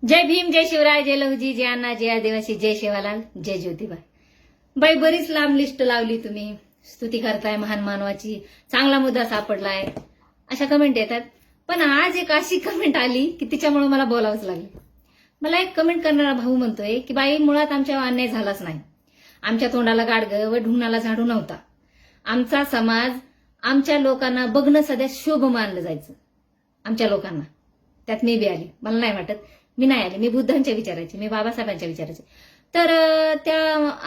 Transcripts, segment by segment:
जय भीम, जय शिवराय, जय लहुजी, जय अण्णा, जय आदिवासी, जय शेवालाल, जय ज्योतिबा. बाई बरीच लांब लिस्ट लावली तुम्ही. स्तुती करताय महान मानवाची, चांगला मुद्दा सापडलाय, अशा कमेंट येतात. पण आज एक अशी कमेंट आली की तिच्यामुळे मला बोलावंच लागले. मला एक कमेंट करणारा भाऊ म्हणतोय की बाई मुळात आमच्यावर अन्याय झालाच नाही. आमच्या तोंडाला गाडगं व ढुंगणाला झाडू नव्हता. आमचा समाज, आमच्या लोकांना बघणं सध्या शुभ मानलं जायचं. आमच्या लोकांना, त्यात मी बी आली. मला नाही वाटत मी नाही आले, मी बुद्धांच्या विचारायचे, मी बाबासाहेबांच्या विचारायचे. तर त्या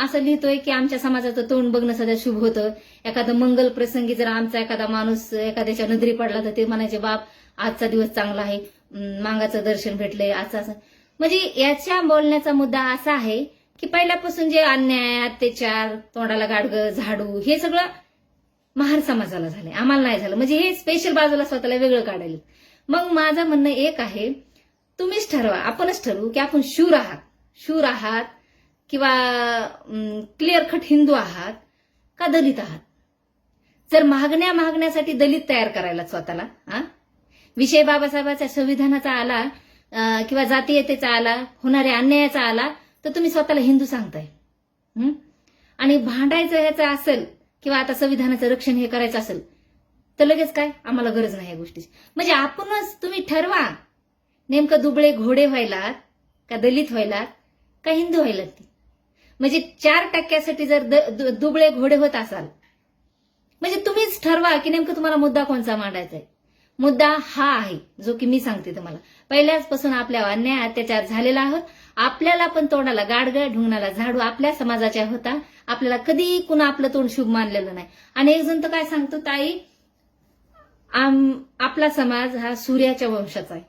असं लिहितोय की आमच्या समाजाचं तोंड बघणं सध्या शुभ होतं. एखादं मंगल प्रसंगी जर आमचा एखादा माणूस एखाद्याच्या नजरी पडला तर ते म्हणायचे बाप आजचा दिवस चांगला आहे, मांगाचं दर्शन भेटलंय आजचा असं. म्हणजे याच्या बोलण्याचा मुद्दा असा आहे की पहिल्यापासून जे अन्याय, अत्याचार, तोंडाला गाडगं, झाडू हे सगळं महार समाजाला झालंय, आम्हाला नाही झालं. म्हणजे हे स्पेशल बाजूला स्वतःला वेगळं काढायला. मग माझं म्हणणं एक आहे, तुम्हीच ठरवा, आपणच ठरवू की आपण शूर आहात किंवा क्लिअर कट हिंदू आहात का दलित आहात. जर मागण्यासाठी दलित तयार करायला स्वतःला विषय बाबासाहेबांच्या संविधानाचा आला किंवा जातीयतेचा आला, होणाऱ्या अन्यायाचा आला तर तुम्ही स्वतःला हिंदू सांगताय. आणि भांडायचं ह्याचं असेल किंवा आता संविधानाचं रक्षण हे करायचं असेल तर लगेच काय आम्हाला गरज नाही या गोष्टीची. म्हणजे आपणच तुम्ही ठरवा नेमकं दुबळे घोडे व्हायलात का दलित व्हायलात का हिंदू व्हायलात. ती म्हणजे 4% जर दुबळे घोडे होत असाल म्हणजे तुम्हीच ठरवा की नेमकं तुम्हाला मुद्दा कोणचा मांडायचा आहे. मुद्दा हा आहे जो की मी सांगते तुम्हाला, पहिल्याचपासून आपल्यावर अन्याय अत्याचार झालेला आहोत. आपल्याला पण तोंडाला गाडगं, ढुंगणाला झाडू आपल्या समाजाच्या होता. आपल्याला कधी कुणा आपलं तोंड शुभ मानलेलं नाही. आणि एक जण तर काय सांगतो, ताई आपला समाज हा सूर्याच्या वंशाचा आहे,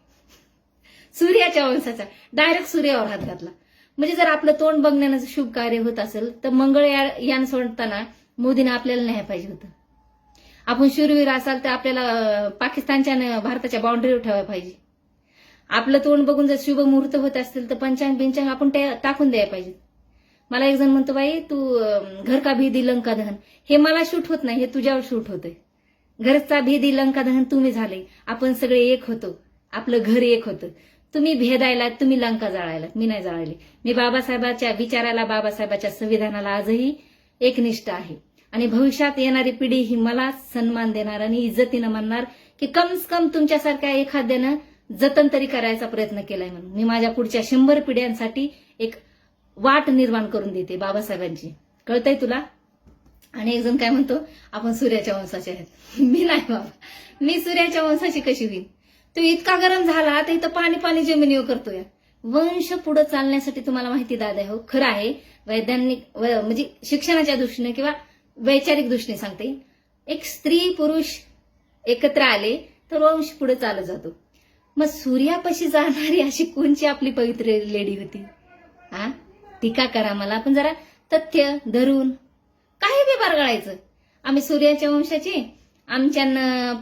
सूर्याच्या वंशाचा, डायरेक्ट सूर्यावर हात घातला. म्हणजे जर आपलं तोंड बघण्याचं शुभ कार्य होत असेल तर मंगळयान सोडताना मोदीने आपल्याला न्याय पाहिजे होतं. आपण शूरवीर असाल तर आपल्याला पाकिस्तानच्या भारताच्या बाउंड्रीवर ठेवायला पाहिजे. आपलं तोंड बघून जर शुभ मुहूर्त होत असतील तर पंचांग आपण टाकून द्यायला पाहिजे. मला एक जण म्हणतो बाई तू घर का भीदी लंका दहन, हे मला शूट होत नाही, हे तुझ्यावर शूट होतंय. घरचा भीदी लंका दहन तुम्ही झाले, आपण सगळे एक होतो, आपलं घर एक होतं. तुम्ही भेदायला, तुम्ही लंका जाळायला, मी नाही जाळायली. मी बाबासाहेबांच्या विचाराला, बाबासाहेबांच्या संविधानाला आजही एकनिष्ठ आहे. आणि भविष्यात येणारी पिढी ही मला सन्मान देणार आणि इज्जतीनं म्हणणार की कम से कम तुमच्यासारख्या एखाद्यानं जतन तरी करायचा प्रयत्न केलाय म्हणून. मी माझ्या पुढच्या 100 पिढ्यांसाठी एक वाट निर्माण करून देते बाबासाहेबांची. कळतंय तुला? आणि एक जण काय म्हणतो आपण सूर्याच्या वंशाचे आहेत. मी नाही बाबा, मी सूर्याच्या वंशाची कशी होईल. तो इतका गरम झाला तर इथं पाणी जमिनीवर करतोय. वंश पुढे चालण्यासाठी तुम्हाला माहिती दादा हो, खरं आहे वैज्ञानिक म्हणजे शिक्षणाच्या दृष्टीने किंवा वैचारिक दृष्टीने सांगते, एक स्त्री पुरुष एकत्र आले तर वंश पुढे चालत जातो. मग सूर्यापाशी जाणारी अशी कोणची आपली पवित्र लेडी होती. टीका करा मला, पण जरा तथ्य धरून काही बी बारगळायचं. आम्ही सूर्याच्या वंशाचे, आमच्या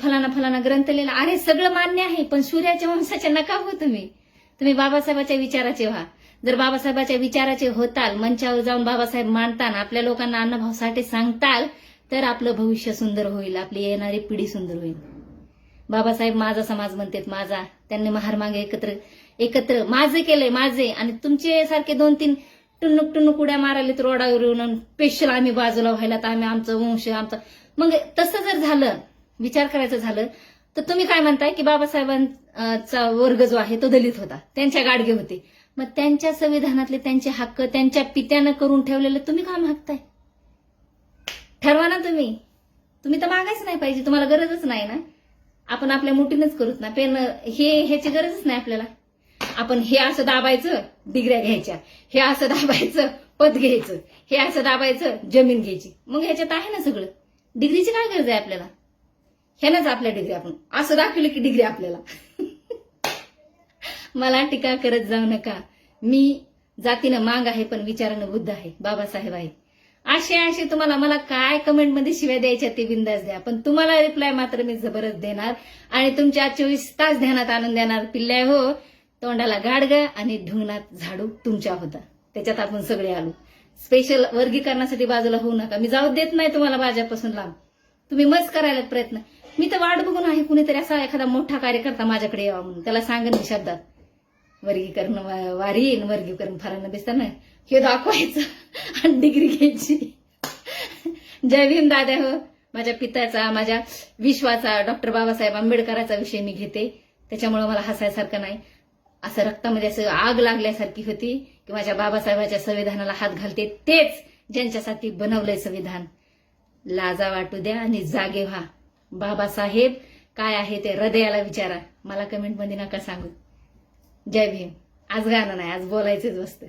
फलाना ग्रंथ लिहिला, अरे सगळं मान्य आहे, पण सूर्याच्या वंशाचे नका हो तुम्ही बाबासाहेबाच्या विचाराचे व्हा. जर बाबासाहेबाच्या विचाराचे होताल, मंचावर जाऊन बाबासाहेब मांडताना आपल्या लोकांना अण्णाभाऊ साठे सांगताल तर आपलं भविष्य सुंदर होईल, आपली येणारी पिढी सुंदर होईल. बाबासाहेब माझा समाज म्हणतात, माझा. त्यांनी महारमागे एकत्र माझे केलंय, माझे. आणि तुमचे सारखे 2-3 टुनुक उड्या मारायला तर रोडावर येऊन स्पेशल आम्ही बाजूला व्हायला तर आम्ही आमचं वंश आमचा. मग तसं जर झालं, विचार करायचं झालं तर तुम्ही काय म्हणताय की बाबासाहेबांचा वर्ग जो आहे तो दलित होता, त्यांच्या गाडगे होते. मग त्यांच्या संविधानातले त्यांचे हक्क त्यांच्या पित्यानं करून ठेवलेले तुम्ही काय मागताय. ठरवा ना तुम्ही तर मागायच नाही पाहिजे, तुम्हाला गरजच नाही ना. आपण आपल्या मुठीनच करूत ना. पेन ह्याची गरजच नाही आपल्याला. आपण हे असं दाबायचं डिग्र्या घ्यायच्या, हे असं दाबायचं पद घ्यायचं, हे असं दाबायचं जमीन घ्यायची. मग ह्याच्यात आहे ना सगळं. डिग्रीची काय गरज आहे आपल्याला. ह्यानंच आपल्या डिग्री, आपण असं दाखवलं की डिग्री आपल्याला. मला टीका करत जाऊ नका. मी जातीनं मांग आहे पण विचारानं बुद्ध आहे, बाबासाहेब आहे. असे तुम्हाला मला काय कमेंटमध्ये शिव्या द्यायच्या ते बिंदास द्या, पण तुम्हाला रिप्लाय मात्र मी जबरदस्त देणार. आणि तुमच्या 24 तास ध्यानात आणून देणार. पिल्लाय हो, तोंडाला गाडगं आणि ढुंगणात झाडू तुमच्या होता, त्याच्यात आपण सगळे आलो. स्पेशल वर्गीकरणासाठी बाजूला होऊ नका. मी जाऊ देत नाही तुम्हाला माझ्यापासून लांब. तुम्ही मस्त करायला प्रयत्न. मी तर वाट बघून आहे कुणीतरी असा एखादा मोठा कार्यकर्ता माझ्याकडे यावा म्हणून. त्याला सांगेन मी शब्दात वर्गीकरण वारी आणि वर्गीकरण फरांना दिसतं ना, हे दाखवायचं आणि डिग्री घ्यायची. जय भीम दादा हो. माझ्या पित्याचा, माझ्या विश्वाचा, डॉक्टर बाबासाहेब आंबेडकरांचा विषय मी घेते, त्याच्यामुळे मला हसायसारखं नाही. असं रक्तामध्ये असं आग लागल्यासारखी होती की माझ्या बाबासाहेबांच्या संविधानाला हात घालते, तेच ज्यांच्यासाठी बनवलंय संविधान. लाजा वाटू द्या आणि जागे व्हा. बाबासाहेब काय आहे ते हृदयाला विचारा, मला कमेंटमध्ये नका सांगू. जय भीम. आज गाणं नाही, आज बोलायचंच वस्तू.